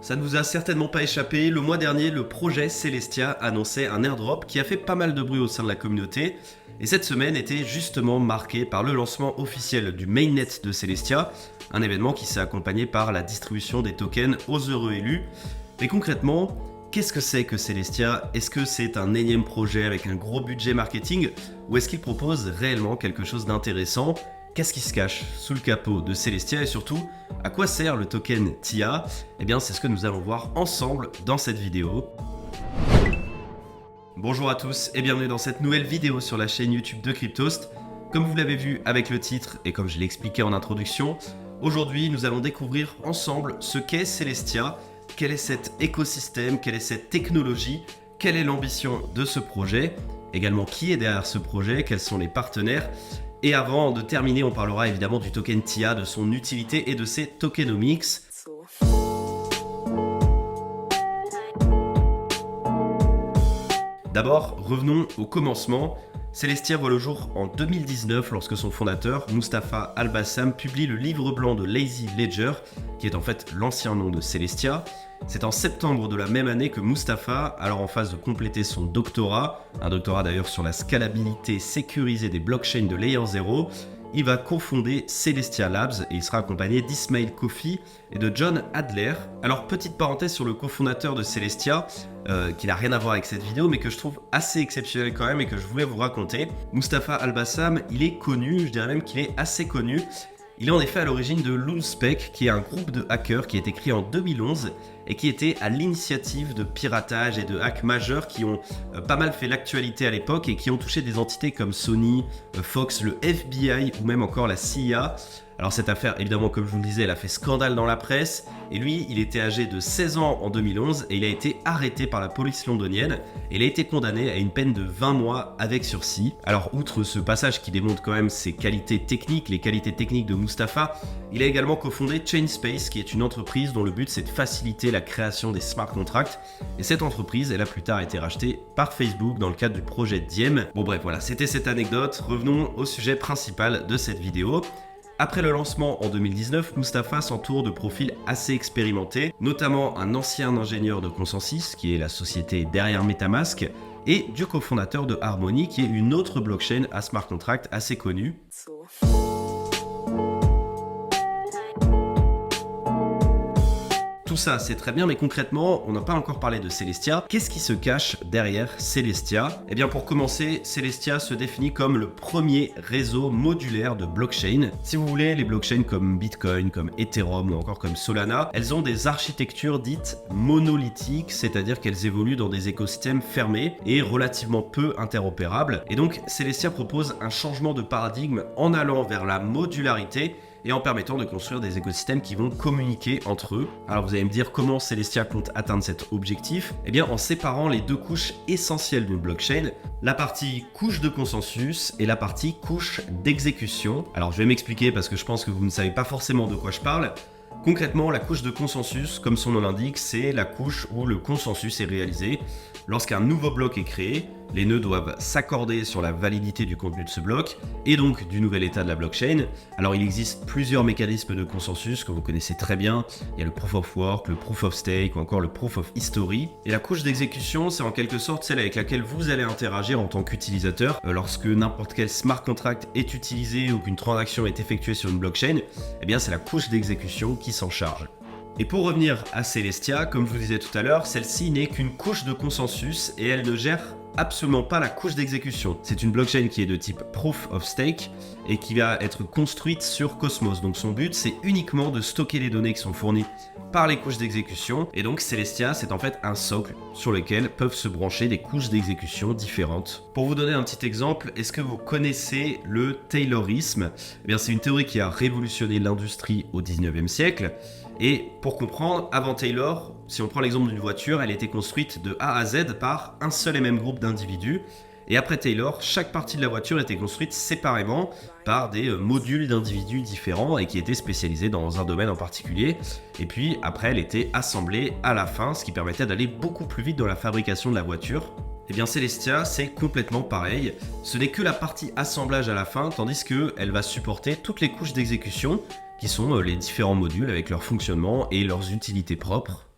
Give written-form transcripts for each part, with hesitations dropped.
Ça ne vous a certainement pas échappé, le mois dernier, le projet Celestia annonçait un airdrop qui a fait pas mal de bruit au sein de la communauté. Et cette semaine était justement marquée par le lancement officiel du mainnet de Celestia, un événement qui s'est accompagné par la distribution des tokens aux heureux élus. Mais concrètement, qu'est-ce que c'est que Celestia? Est-ce que c'est un énième projet avec un gros budget marketing ou est-ce qu'il propose réellement quelque chose d'intéressant? Qu'est-ce qui se cache sous le capot de Celestia et surtout, à quoi sert le token TIA? Eh bien, c'est ce que nous allons voir ensemble dans cette vidéo. Bonjour à tous et bienvenue dans cette nouvelle vidéo sur la chaîne YouTube de Cryptost. Comme vous l'avez vu avec le titre et comme je l'ai expliqué en introduction, aujourd'hui nous allons découvrir ensemble ce qu'est Celestia, quel est cet écosystème, quelle est cette technologie, quelle est l'ambition de ce projet, également qui est derrière ce projet, quels sont les partenaires. Et avant de terminer, on parlera évidemment du token TIA, de son utilité et de ses tokenomics. D'abord, revenons au commencement. Celestia voit le jour en 2019 lorsque son fondateur, Mustapha Albassam, publie le livre blanc de Lazy Ledger, qui est en fait l'ancien nom de Celestia. C'est en septembre de la même année que Mustapha, alors en phase de compléter son doctorat, un doctorat d'ailleurs sur la scalabilité sécurisée des blockchains de Layer 0, il va cofonder Celestia Labs et il sera accompagné d'Ismail Kofi et de John Adler. Alors petite parenthèse sur le cofondateur de Celestia, qui n'a rien à voir avec cette vidéo mais que je trouve assez exceptionnel quand même et que je voulais vous raconter. Mustapha Albassam, il est connu, je dirais même qu'il est assez connu. Il est en effet à l'origine de Loonspec, qui est un groupe de hackers qui a été créé en 2011 et qui était à l'initiative de piratage et de hacks majeurs qui ont pas mal fait l'actualité à l'époque et qui ont touché des entités comme Sony, Fox, le FBI ou même encore la CIA. Alors cette affaire, évidemment, comme je vous le disais, elle a fait scandale dans la presse. Et lui, il était âgé de 16 ans en 2011 et il a été arrêté par la police londonienne. Et il a été condamné à une peine de 20 mois avec sursis. Alors outre ce passage qui démontre quand même ses qualités techniques, les qualités techniques de Mustapha, il a également cofondé Chainspace, qui est une entreprise dont le but c'est de faciliter la création des smart contracts. Et cette entreprise, elle a plus tard été rachetée par Facebook dans le cadre du projet Diem. Bon bref, voilà, c'était cette anecdote. Revenons au sujet principal de cette vidéo. Après le lancement en 2019, Mustapha s'entoure de profils assez expérimentés, notamment un ancien ingénieur de Consensus, qui est la société derrière MetaMask, et du cofondateur de Harmony, qui est une autre blockchain à smart contract assez connue. Tout ça, c'est très bien, mais concrètement, on n'a pas encore parlé de Celestia. Qu'est-ce qui se cache derrière Celestia? Eh bien, pour commencer, Celestia se définit comme le premier réseau modulaire de blockchain. Si vous voulez, les blockchains comme Bitcoin, comme Ethereum ou encore comme Solana, elles ont des architectures dites monolithiques, c'est-à-dire qu'elles évoluent dans des écosystèmes fermés et relativement peu interopérables. Et donc, Celestia propose un changement de paradigme en allant vers la modularité et en permettant de construire des écosystèmes qui vont communiquer entre eux. Alors vous allez me dire comment Celestia compte atteindre cet objectif? Eh bien en séparant les deux couches essentielles d'une blockchain, la partie couche de consensus et la partie couche d'exécution. Alors je vais m'expliquer parce que je pense que vous ne savez pas forcément de quoi je parle. Concrètement, la couche de consensus, comme son nom l'indique, c'est la couche où le consensus est réalisé. Lorsqu'un nouveau bloc est créé, les nœuds doivent s'accorder sur la validité du contenu de ce bloc et donc du nouvel état de la blockchain. Alors il existe plusieurs mécanismes de consensus que vous connaissez très bien. Il y a le proof of work, le proof of stake ou encore le proof of history. Et la couche d'exécution, c'est en quelque sorte celle avec laquelle vous allez interagir en tant qu'utilisateur. Lorsque n'importe quel smart contract est utilisé ou qu'une transaction est effectuée sur une blockchain, eh bien c'est la couche d'exécution qui s'en charge. Et pour revenir à Celestia, comme je vous disais tout à l'heure, celle-ci n'est qu'une couche de consensus et elle ne gère absolument pas la couche d'exécution. C'est une blockchain qui est de type Proof of Stake et qui va être construite sur Cosmos. Donc son but, c'est uniquement de stocker les données qui sont fournies par les couches d'exécution. Et donc Celestia, c'est en fait un socle sur lequel peuvent se brancher des couches d'exécution différentes. Pour vous donner un petit exemple, est-ce que vous connaissez le Taylorisme? Eh bien, c'est une théorie qui a révolutionné l'industrie au 19e siècle. Et pour comprendre, avant Taylor, si on prend l'exemple d'une voiture, elle était construite de A à Z par un seul et même groupe d'individus. Et après Taylor, chaque partie de la voiture était construite séparément par des modules d'individus différents et qui étaient spécialisés dans un domaine en particulier. Et puis après, elle était assemblée à la fin, ce qui permettait d'aller beaucoup plus vite dans la fabrication de la voiture. Eh bien Celestia, c'est complètement pareil. Ce n'est que la partie assemblage à la fin, tandis qu'elle va supporter toutes les couches d'exécution qui sont les différents modules avec leur fonctionnement et leurs utilités propres.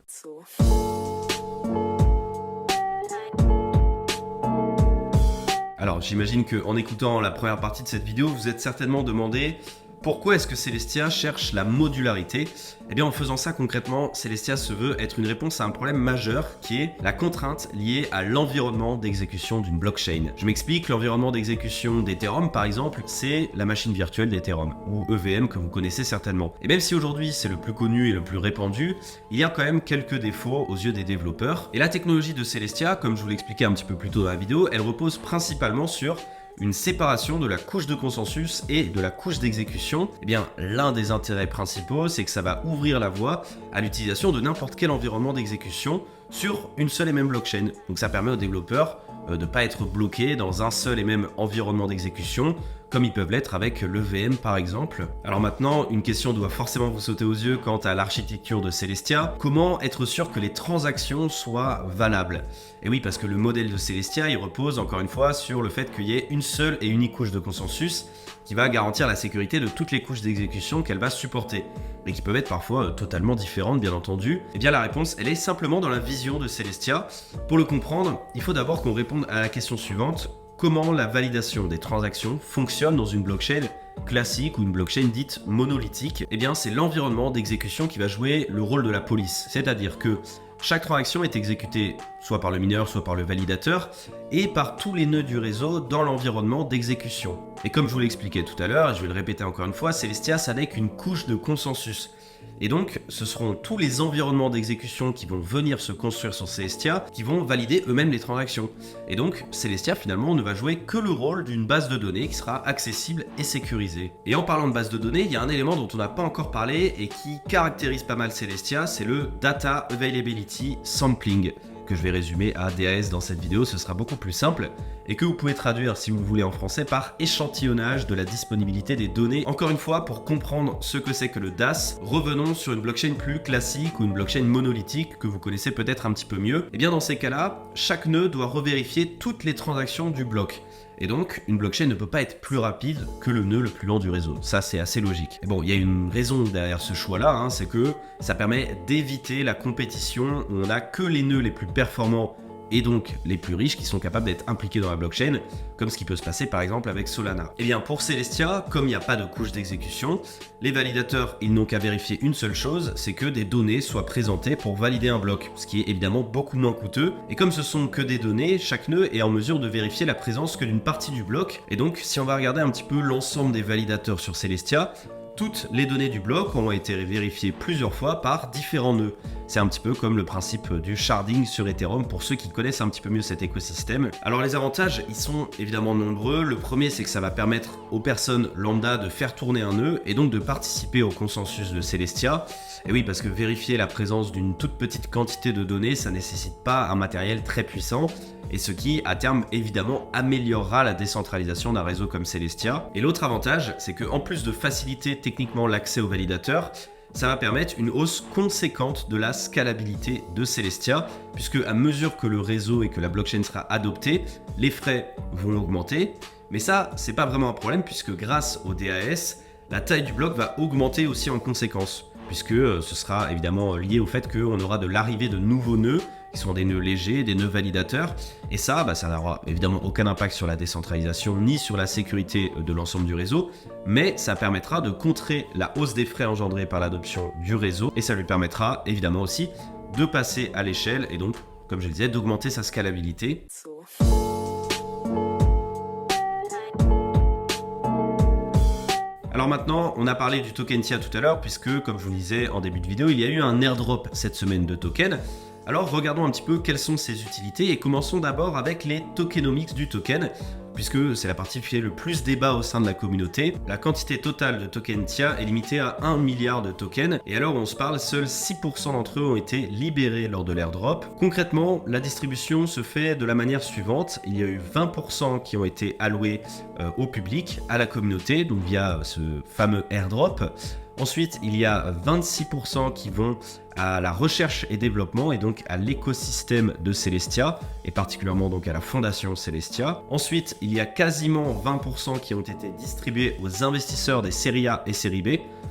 Alors j'imagine qu'en écoutant la première partie de cette vidéo, vous êtes certainement demandé pourquoi est-ce que Celestia cherche la modularité? Eh bien en faisant ça concrètement, Celestia se veut être une réponse à un problème majeur qui est la contrainte liée à l'environnement d'exécution d'une blockchain. Je m'explique, l'environnement d'exécution d'Ethereum par exemple, c'est la machine virtuelle d'Ethereum, ou EVM que vous connaissez certainement. Et même si aujourd'hui c'est le plus connu et le plus répandu, il y a quand même quelques défauts aux yeux des développeurs. Et la technologie de Celestia, comme je vous l'expliquais un petit peu plus tôt dans la vidéo, elle repose principalement sur une séparation de la couche de consensus et de la couche d'exécution. Eh bien, l'un des intérêts principaux, c'est que ça va ouvrir la voie à l'utilisation de n'importe quel environnement d'exécution sur une seule et même blockchain. Donc ça permet aux développeurs de ne pas être bloqués dans un seul et même environnement d'exécution, comme ils peuvent l'être avec l'EVM par exemple. Alors maintenant, une question doit forcément vous sauter aux yeux quant à l'architecture de Celestia. Comment être sûr que les transactions soient valables? Et oui, parce que le modèle de Celestia, il repose encore une fois sur le fait qu'il y ait une seule et unique couche de consensus qui va garantir la sécurité de toutes les couches d'exécution qu'elle va supporter, et qui peuvent être parfois totalement différentes bien entendu. Et bien la réponse, elle est simplement dans la vision de Celestia. Pour le comprendre, il faut d'abord qu'on réponde à la question suivante: comment la validation des transactions fonctionne dans une blockchain classique ou une blockchain dite monolithique? Eh bien c'est l'environnement d'exécution qui va jouer le rôle de la police, c'est-à-dire que chaque transaction est exécutée soit par le mineur, soit par le validateur, et par tous les nœuds du réseau dans l'environnement d'exécution. Et comme je vous l'expliquais tout à l'heure, et je vais le répéter encore une fois, Celestia, ça n'est qu'une couche de consensus. Et donc, ce seront tous les environnements d'exécution qui vont venir se construire sur Celestia qui vont valider eux-mêmes les transactions. Et donc, Celestia finalement ne va jouer que le rôle d'une base de données qui sera accessible et sécurisée. Et en parlant de base de données, il y a un élément dont on n'a pas encore parlé et qui caractérise pas mal Celestia, c'est le Data Availability Sampling, que je vais résumer à DAS dans cette vidéo, ce sera beaucoup plus simple, et que vous pouvez traduire si vous le voulez en français par échantillonnage de la disponibilité des données. Encore une fois, pour comprendre ce que c'est que le DAS, revenons sur une blockchain plus classique ou une blockchain monolithique que vous connaissez peut-être un petit peu mieux. Et bien dans ces cas-là, chaque nœud doit revérifier toutes les transactions du bloc. Et donc, une blockchain ne peut pas être plus rapide que le nœud le plus lent du réseau. Ça, c'est assez logique. Et bon, il y a une raison derrière ce choix-là, c'est que ça permet d'éviter la compétition où on n'a que les nœuds les plus performants et donc les plus riches qui sont capables d'être impliqués dans la blockchain, comme ce qui peut se passer par exemple avec Solana. Et bien pour Celestia, comme il n'y a pas de couche d'exécution, les validateurs, ils n'ont qu'à vérifier une seule chose, c'est que des données soient présentées pour valider un bloc, ce qui est évidemment beaucoup moins coûteux. Et comme ce sont que des données, chaque nœud est en mesure de vérifier la présence que d'une partie du bloc. Et donc si on va regarder un petit peu l'ensemble des validateurs sur Celestia, toutes les données du bloc ont été vérifiées plusieurs fois par différents nœuds. C'est un petit peu comme le principe du sharding sur Ethereum pour ceux qui connaissent un petit peu mieux cet écosystème. Alors les avantages, ils sont évidemment nombreux. Le premier, c'est que ça va permettre aux personnes lambda de faire tourner un nœud et donc de participer au consensus de Celestia. Et oui, parce que vérifier la présence d'une toute petite quantité de données, ça nécessite pas un matériel très puissant, et ce qui, à terme, évidemment, améliorera la décentralisation d'un réseau comme Celestia. Et l'autre avantage, c'est qu'en plus de faciliter techniquement l'accès aux validateurs, ça va permettre une hausse conséquente de la scalabilité de Celestia, puisque à mesure que le réseau et que la blockchain sera adoptée, les frais vont augmenter. Mais ça, c'est pas vraiment un problème, puisque grâce au DAS, la taille du bloc va augmenter aussi en conséquence, puisque ce sera évidemment lié au fait qu'on aura de l'arrivée de nouveaux nœuds, qui sont des nœuds légers, des nœuds validateurs, et ça n'aura évidemment aucun impact sur la décentralisation ni sur la sécurité de l'ensemble du réseau, mais ça permettra de contrer la hausse des frais engendrés par l'adoption du réseau, et ça lui permettra évidemment aussi de passer à l'échelle, et donc, comme je le disais, d'augmenter sa scalabilité. Alors maintenant, on a parlé du token TIA tout à l'heure, puisque, comme je vous le disais en début de vidéo, il y a eu un airdrop cette semaine de tokens. Alors regardons un petit peu quelles sont ses utilités et commençons d'abord avec les tokenomics du token, puisque c'est la partie qui fait le plus débat au sein de la communauté. La quantité totale de tokens TIA est limitée à 1 milliard de tokens, et alors on se parle, seuls 6% d'entre eux ont été libérés lors de l'airdrop. Concrètement, la distribution se fait de la manière suivante: il y a eu 20% qui ont été alloués au public, à la communauté, donc via ce fameux airdrop. Ensuite, il y a 26% qui vont à la recherche et développement et donc à l'écosystème de Celestia et particulièrement donc à la fondation Celestia. Ensuite, il y a quasiment 20% qui ont été distribués aux investisseurs des séries A et séries B,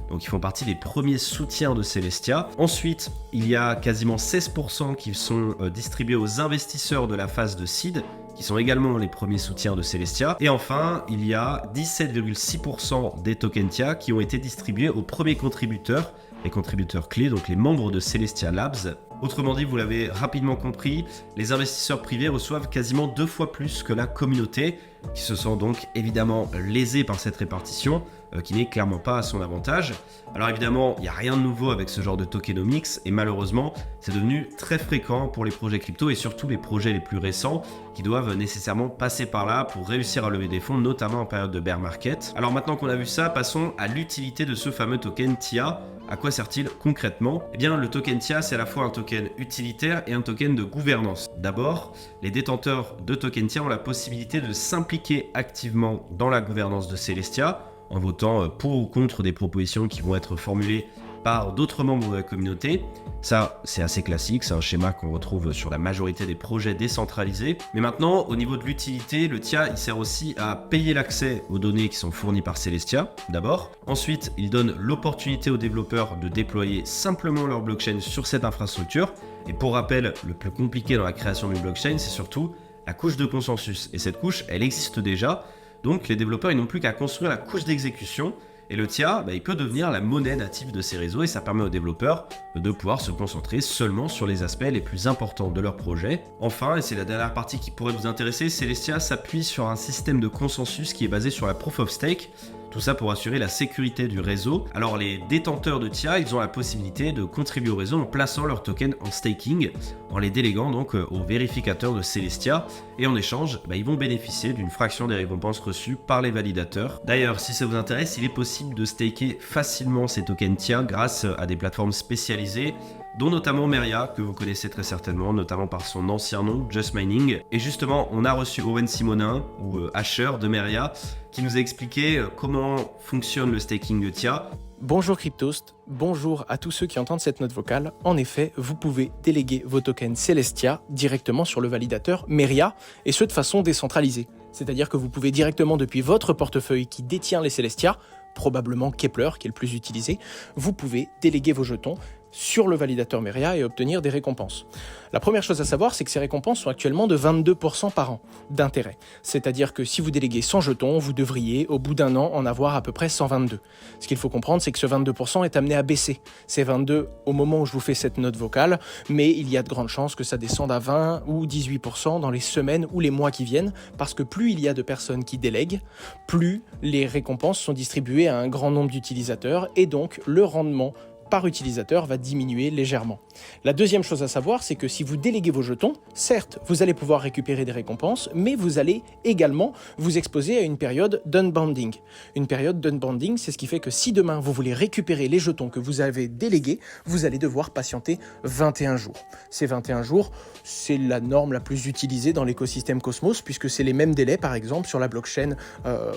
donc ils font partie des premiers soutiens de Celestia. Ensuite, il y a quasiment 16% qui sont distribués aux investisseurs de la phase de seed, qui sont également les premiers soutiens de Celestia. Et enfin, il y a 17,6% des tokens TIA qui ont été distribués aux premiers contributeurs, les contributeurs clés, donc les membres de Celestia Labs. Autrement dit, vous l'avez rapidement compris, les investisseurs privés reçoivent quasiment 2 fois plus que la communauté, qui se sent donc évidemment lésée par cette répartition, qui n'est clairement pas à son avantage. Alors évidemment, il n'y a rien de nouveau avec ce genre de tokenomics, et malheureusement, c'est devenu très fréquent pour les projets crypto, et surtout les projets les plus récents, qui doivent nécessairement passer par là pour réussir à lever des fonds, notamment en période de bear market. Alors maintenant qu'on a vu ça, passons à l'utilité de ce fameux token TIA. À quoi sert-il concrètement? Eh bien, le token TIA, c'est à la fois un token utilitaire et un token de gouvernance. D'abord, les détenteurs de token TIA ont la possibilité de s'impliquer activement dans la gouvernance de Celestia, en votant pour ou contre des propositions qui vont être formulées par d'autres membres de la communauté. Ça, c'est assez classique, c'est un schéma qu'on retrouve sur la majorité des projets décentralisés. Mais maintenant, au niveau de l'utilité, le TIA, il sert aussi à payer l'accès aux données qui sont fournies par Celestia, d'abord. Ensuite, il donne l'opportunité aux développeurs de déployer simplement leur blockchain sur cette infrastructure. Et pour rappel, le plus compliqué dans la création d'une blockchain, c'est surtout la couche de consensus. Et cette couche, elle existe déjà. Donc les développeurs, ils n'ont plus qu'à construire la couche d'exécution. Et le TIA, il peut devenir la monnaie native de ces réseaux et ça permet aux développeurs de pouvoir se concentrer seulement sur les aspects les plus importants de leur projet. Enfin, et c'est la dernière partie qui pourrait vous intéresser, Celestia s'appuie sur un système de consensus qui est basé sur la Proof of Stake. Tout ça pour assurer la sécurité du réseau. Alors les détenteurs de TIA, ils ont la possibilité de contribuer au réseau en plaçant leurs tokens en staking, en les déléguant donc aux vérificateurs de Celestia. Et en échange, ils vont bénéficier d'une fraction des récompenses reçues par les validateurs. D'ailleurs, si ça vous intéresse, il est possible de staker facilement ces tokens TIA grâce à des plateformes spécialisées, dont notamment Meria, que vous connaissez très certainement, notamment par son ancien nom, Just Mining. Et justement, on a reçu Owen Simonin, ou Asher de Meria, qui nous a expliqué comment fonctionne le staking de TIA. Bonjour Cryptost, bonjour à tous ceux qui entendent cette note vocale. En effet, vous pouvez déléguer vos tokens Celestia directement sur le validateur Meria, et ce de façon décentralisée. C'est-à-dire que vous pouvez directement depuis votre portefeuille qui détient les Celestia, probablement Kepler qui est le plus utilisé, vous pouvez déléguer vos jetons sur le validateur Meria et obtenir des récompenses. La première chose à savoir, c'est que ces récompenses sont actuellement de 22% par an d'intérêt. C'est-à-dire que si vous déléguez 100 jetons, vous devriez, au bout d'un an, en avoir à peu près 122. Ce qu'il faut comprendre, c'est que ce 22% est amené à baisser. C'est 22 au moment où je vous fais cette note vocale, mais il y a de grandes chances que ça descende à 20 ou 18% dans les semaines ou les mois qui viennent, parce que plus il y a de personnes qui délèguent, plus les récompenses sont distribuées à un grand nombre d'utilisateurs, et donc le rendement par utilisateur va diminuer légèrement. La deuxième chose à savoir, c'est que si vous déléguez vos jetons, certes, vous allez pouvoir récupérer des récompenses, mais vous allez également vous exposer à une période d'unbounding. Une période d'unbounding, c'est ce qui fait que si demain vous voulez récupérer les jetons que vous avez délégués, vous allez devoir patienter 21 jours. Ces 21 jours, c'est la norme la plus utilisée dans l'écosystème Cosmos, puisque c'est les mêmes délais, par exemple, sur la blockchain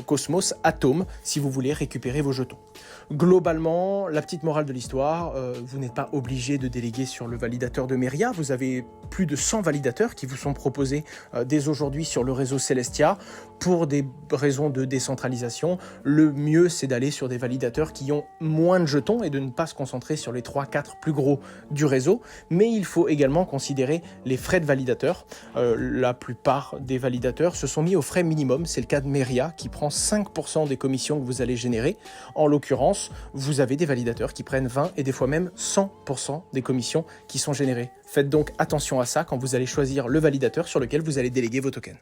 Cosmos Atom, si vous voulez récupérer vos jetons. Globalement, la petite morale de l'histoire, vous n'êtes pas obligé de déléguer sur le validateur de Meria. Vous avez plus de 100 validateurs qui vous sont proposés dès aujourd'hui sur le réseau Celestia. Pour des raisons de décentralisation, le mieux c'est d'aller sur des validateurs qui ont moins de jetons et de ne pas se concentrer sur les 3-4 plus gros du réseau. Mais il faut également considérer les frais de validateur. La plupart des validateurs se sont mis au frais minimum. C'est le cas de Meria qui prend 5% des commissions que vous allez générer. En l'occurrence, vous avez des validateurs qui prennent 20 et des fois même 100% des commissions qui sont générées. Faites donc attention à ça quand vous allez choisir le validateur sur lequel vous allez déléguer vos tokens.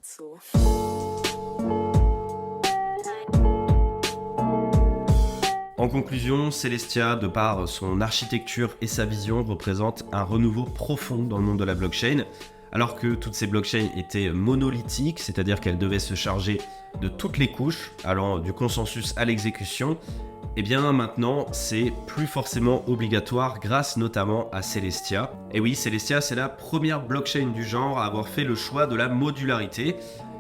En conclusion, Celestia, de par son architecture et sa vision, représente un renouveau profond dans le monde de la blockchain. Alors que toutes ces blockchains étaient monolithiques, c'est-à-dire qu'elles devaient se charger de toutes les couches, allant du consensus à l'exécution, et bien maintenant c'est plus forcément obligatoire grâce notamment à Celestia. Et oui, Celestia c'est la première blockchain du genre à avoir fait le choix de la modularité.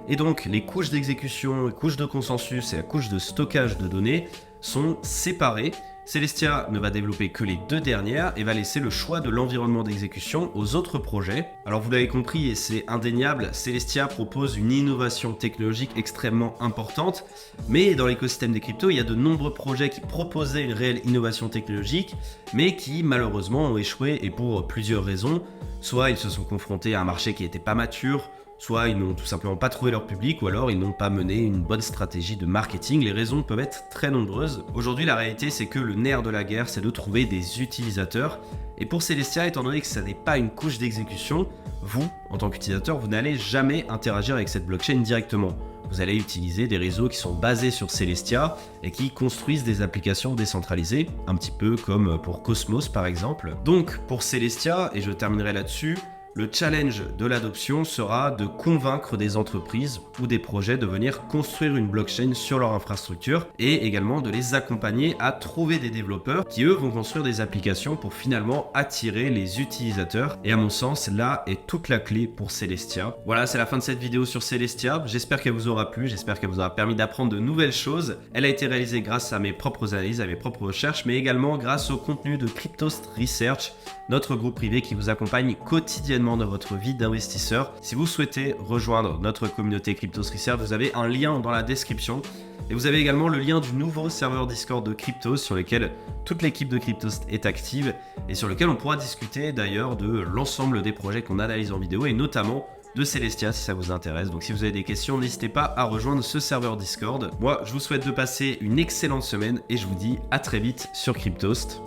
Et donc les couches d'exécution, les couches de consensus et la couche de stockage de données sont séparées. Celestia ne va développer que les 2 dernières et va laisser le choix de l'environnement d'exécution aux autres projets. Alors vous l'avez compris et c'est indéniable, Celestia propose une innovation technologique extrêmement importante, mais dans l'écosystème des cryptos, il y a de nombreux projets qui proposaient une réelle innovation technologique, mais qui malheureusement ont échoué et pour plusieurs raisons. Soit ils se sont confrontés à un marché qui n'était pas mature, soit ils n'ont tout simplement pas trouvé leur public, ou alors ils n'ont pas mené une bonne stratégie de marketing. Les raisons peuvent être très nombreuses. Aujourd'hui, la réalité, c'est que le nerf de la guerre, c'est de trouver des utilisateurs. Et pour Celestia, étant donné que ça n'est pas une couche d'exécution, vous, en tant qu'utilisateur, vous n'allez jamais interagir avec cette blockchain directement. Vous allez utiliser des réseaux qui sont basés sur Celestia et qui construisent des applications décentralisées, un petit peu comme pour Cosmos par exemple. Donc pour Celestia, et je terminerai là-dessus, le challenge de l'adoption sera de convaincre des entreprises ou des projets de venir construire une blockchain sur leur infrastructure et également de les accompagner à trouver des développeurs qui eux vont construire des applications pour finalement attirer les utilisateurs. Et à mon sens, là est toute la clé pour Celestia. Voilà, c'est la fin de cette vidéo sur Celestia. J'espère qu'elle vous aura plu, j'espère qu'elle vous aura permis d'apprendre de nouvelles choses. Elle a été réalisée grâce à mes propres analyses, à mes propres recherches, mais également grâce au contenu de Cryptost Research, notre groupe privé qui vous accompagne quotidiennement dans votre vie d'investisseur. Si vous souhaitez rejoindre notre communauté Cryptost Research, vous avez un lien dans la description et vous avez également le lien du nouveau serveur Discord de Cryptost sur lequel toute l'équipe de Cryptost est active et sur lequel on pourra discuter d'ailleurs de l'ensemble des projets qu'on analyse en vidéo et notamment de Celestia si ça vous intéresse. Donc si vous avez des questions, n'hésitez pas à rejoindre ce serveur Discord. Moi, je vous souhaite de passer une excellente semaine et je vous dis à très vite sur Cryptost.